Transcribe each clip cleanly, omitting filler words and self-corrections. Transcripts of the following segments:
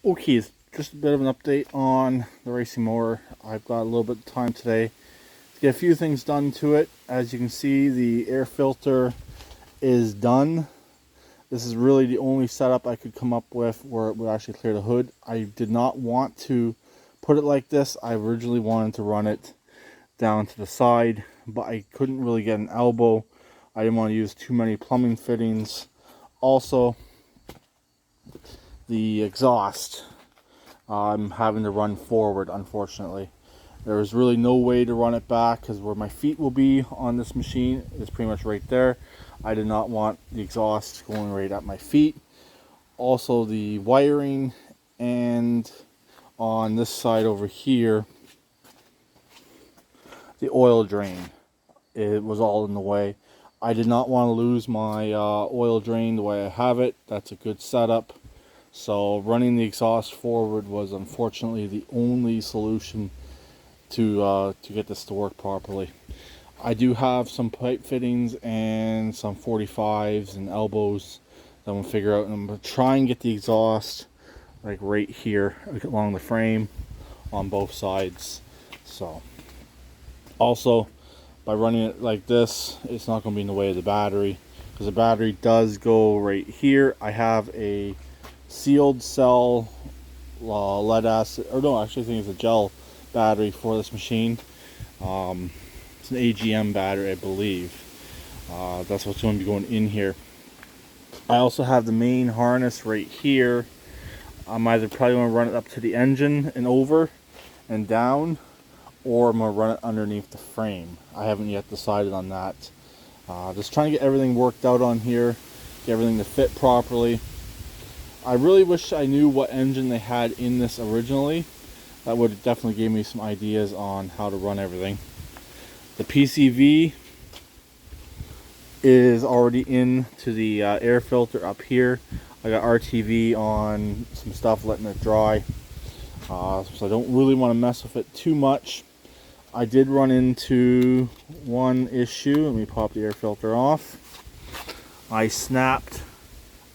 Okay, just a bit of an update on the racing mower. I've got a little bit of time today to get a few things done to it. As you can see, the air filter is done. This is really the only setup I could come up with where it would actually clear the hood. I did not want to put it like this. I originally wanted to run it down to the side, but I couldn't really get an elbow. I didn't want to use too many plumbing fittings. Also, the exhaust, I'm having to run forward, unfortunately. There is really no way to run it back because where my feet will be on this machine is pretty much right there. I did not want the exhaust going right at my feet. Also, the wiring and on this side over here, the oil drain, it was all in the way. I did not want to lose my oil drain the way I have it. That's a good setup. So running the exhaust forward was unfortunately the only solution to get this to work properly. I do have some pipe fittings and some 45s and elbows that I'm gonna figure out, and I'm gonna try and get the exhaust like right here along the frame on both sides. So also, by running it like this, it's not going to be in the way of the battery, because the battery does go right here. I have a sealed cell lead acid, or no, actually I think it's a gel battery for this machine. It's an AGM battery, I believe. That's what's going to be going in here. I also have the main harness right here. I'm either probably going to run it up to the engine and over and down, or I'm going to run it underneath the frame. I haven't yet decided on that. Just trying to get everything worked out on here, get everything to fit properly. I really wish I knew what engine they had in this originally. That would have definitely gave me some ideas on how to run everything. The PCV is already into the air filter up here. I got RTV on some stuff, letting it dry. So I don't really want to mess with it too much. I did run into one issue. Let me pop the air filter off. I snapped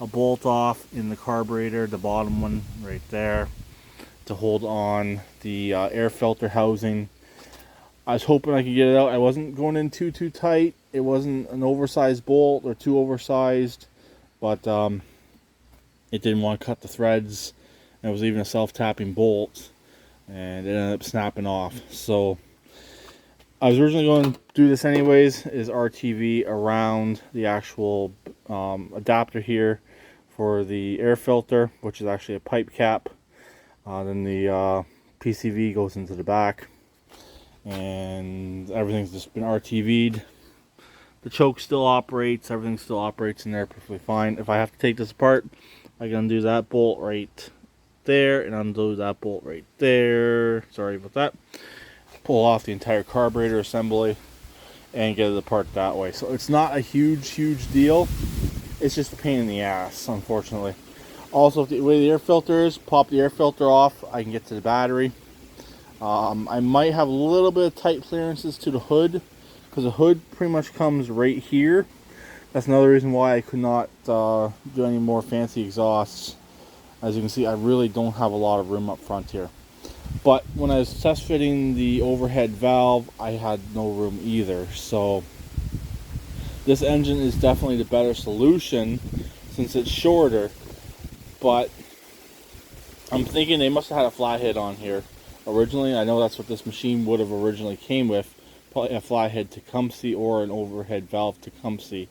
a bolt off in the carburetor, the bottom one right there, to hold on the air filter housing. I was hoping I could get it out. I wasn't going in too tight. It wasn't an oversized bolt or too oversized, but it didn't want to cut the threads. And it was even a self-tapping bolt, and it ended up snapping off. So I was originally going to do this anyways, is RTV around the actual adapter here for the air filter, which is actually a pipe cap. Then the PCV goes into the back, and everything's just been RTV'd. The choke still operates, everything still operates in there perfectly fine. If I have to take this apart, I can undo that bolt right there and undo that bolt right there. Sorry about that. Pull off the entire carburetor assembly and get it apart that way. So it's not a huge deal. It's just a pain in the ass, unfortunately. Also, the way the air filter is, pop the air filter off, I can get to the battery. I might have a little bit of tight clearances to the hood, because the hood pretty much comes right here. That's another reason why I could not do any more fancy exhausts. As you can see, I really don't have a lot of room up front here. But when I was test fitting the overhead valve, I had no room either. So this engine is definitely the better solution since it's shorter. But I'm thinking they must have had a flathead on here originally. I know that's what this machine would have originally came with, probably a flathead Tecumseh or an overhead valve Tecumseh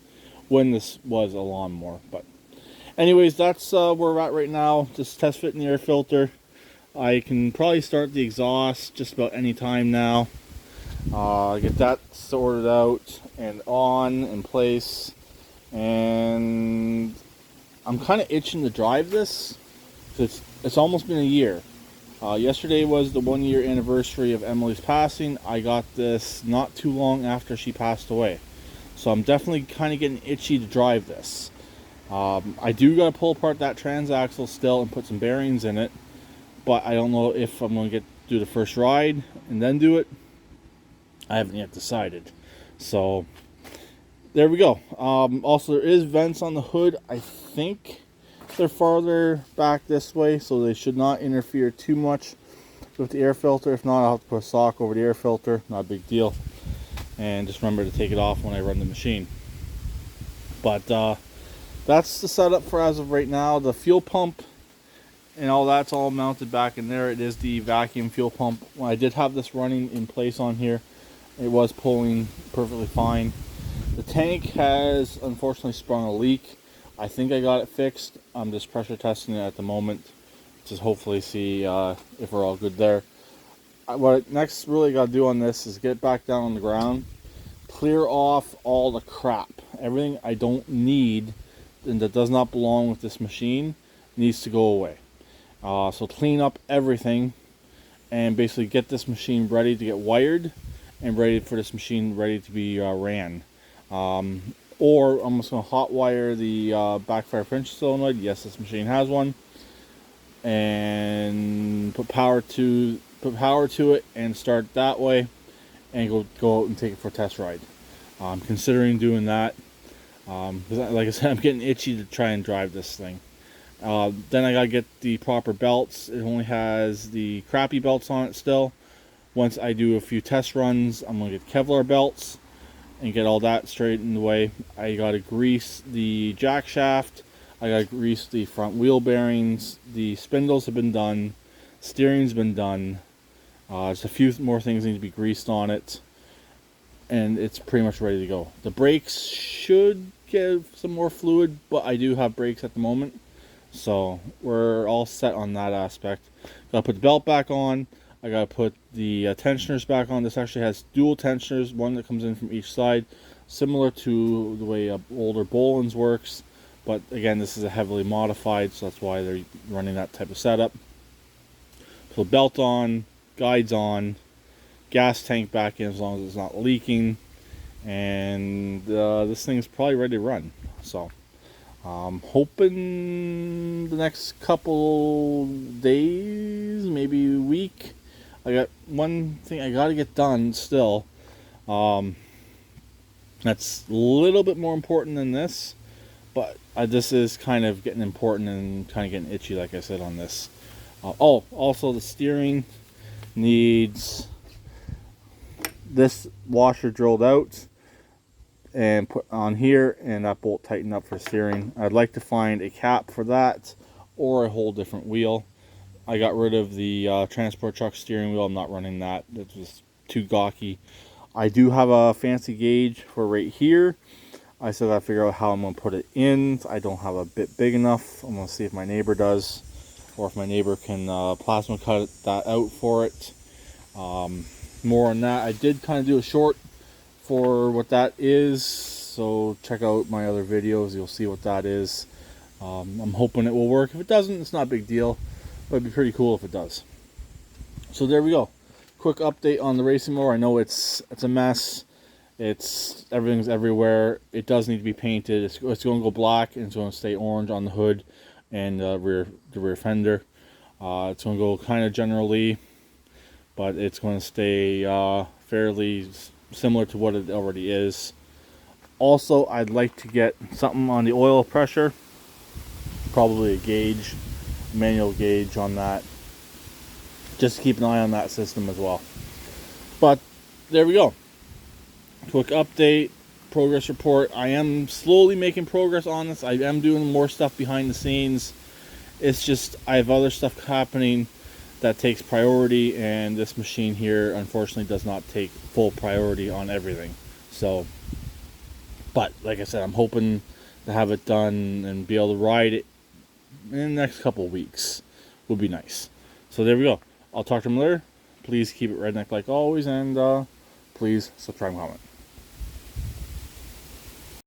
when this was a lawnmower. But anyways, that's where we're at right now. Just test fitting the air filter. I can probably start the exhaust just about any time now. Get that sorted out and on in place. And I'm kind of itching to drive this. It's almost been a year. Yesterday was the 1 year anniversary of Emily's passing. I got this not too long after she passed away. So I'm definitely kind of getting itchy to drive this. I do got to pull apart that transaxle still and put some bearings in it. But I don't know if I'm going to do the first ride and then do it. I haven't yet decided. So there we go. Also, there is vents on the hood. I think They're farther back this way, so they should not interfere too much with the air filter. If not, I'll have to put a sock over the air filter. Not a big deal. And just remember to take it off when I run the machine. But that's the setup for as of right now. The fuel pump and all that's all mounted back in there. It is the vacuum fuel pump. When I did have this running in place on here, it was pulling perfectly fine. The tank has unfortunately sprung a leak. I think I got it fixed. I'm just pressure testing it at the moment. Just hopefully see if we're all good there. What next really got to do on this is get back down on the ground, clear off all the crap. Everything I don't need and that does not belong with this machine needs to go away. So clean up everything and basically get this machine ready to get wired and ready for this machine ready to be ran. Or I'm just going to hot wire the backfire French solenoid. Yes, this machine has one. And put power to it and start that way and go out and take it for a test ride. I'm considering doing that. Because like I said, I'm getting itchy to try and drive this thing. Then I gotta get the proper belts. It only has the crappy belts on it still. Once I do a few test runs, I'm gonna get Kevlar belts and get all that straightened away. I gotta grease the jack shaft. I gotta grease the front wheel bearings. The spindles have been done. Steering's been done. Just a few more things need to be greased on it. And it's pretty much ready to go. The brakes should give some more fluid, but I do have brakes at the moment. So we're all set on that aspect. Gotta put the belt back on. I gotta put the tensioners back on. This actually has dual tensioners, one that comes in from each side, similar to the way older Boland's works. But again, this is a heavily modified, so that's why they're running that type of setup. So belt on, guides on, gas tank back in as long as it's not leaking, and this thing's probably ready to run. So I'm hoping the next couple days, maybe a week. I got one thing I got to get done still. That's a little bit more important than this, but this is kind of getting important and kind of getting itchy, like I said on this. Oh, also the steering needs this washer drilled out and put on here, and that bolt tightened up for steering. I'd like to find a cap for that or a whole different wheel. I got rid of the transport truck steering wheel. I'm not running that. It was too gawky. I do have a fancy gauge for right here. I still gotta figure out how I'm gonna put it in. I don't have a bit big enough. I'm gonna see if my neighbor does, or if my neighbor can plasma cut that out for it. More on that. I did kind of do a short for what that is, so check out my other videos. You'll see what that is. I'm hoping it will work. If it doesn't, it's not a big deal, but it'd be pretty cool if it does. So there we go. Quick update on the racing mower. I know it's a mess. Everything's everywhere. It does need to be painted. It's going to go black, and it's going to stay orange on the hood and the rear fender. It's going to go kind of generally, but it's going to stay fairly similar to what it already is. Also, I'd like to get something on the oil pressure, probably a gauge, manual gauge on that, just to keep an eye on that system as well. But there we go. Quick update, progress report. I am slowly making progress on this. I am doing more stuff behind the scenes. It's just I have other stuff happening that takes priority, and this machine here unfortunately does not take full priority on everything. So, but like I said, I'm hoping to have it done and be able to ride it in the next couple of weeks. Would be nice. So there we go. I'll talk to them later. Please keep it redneck like always, and please subscribe and comment.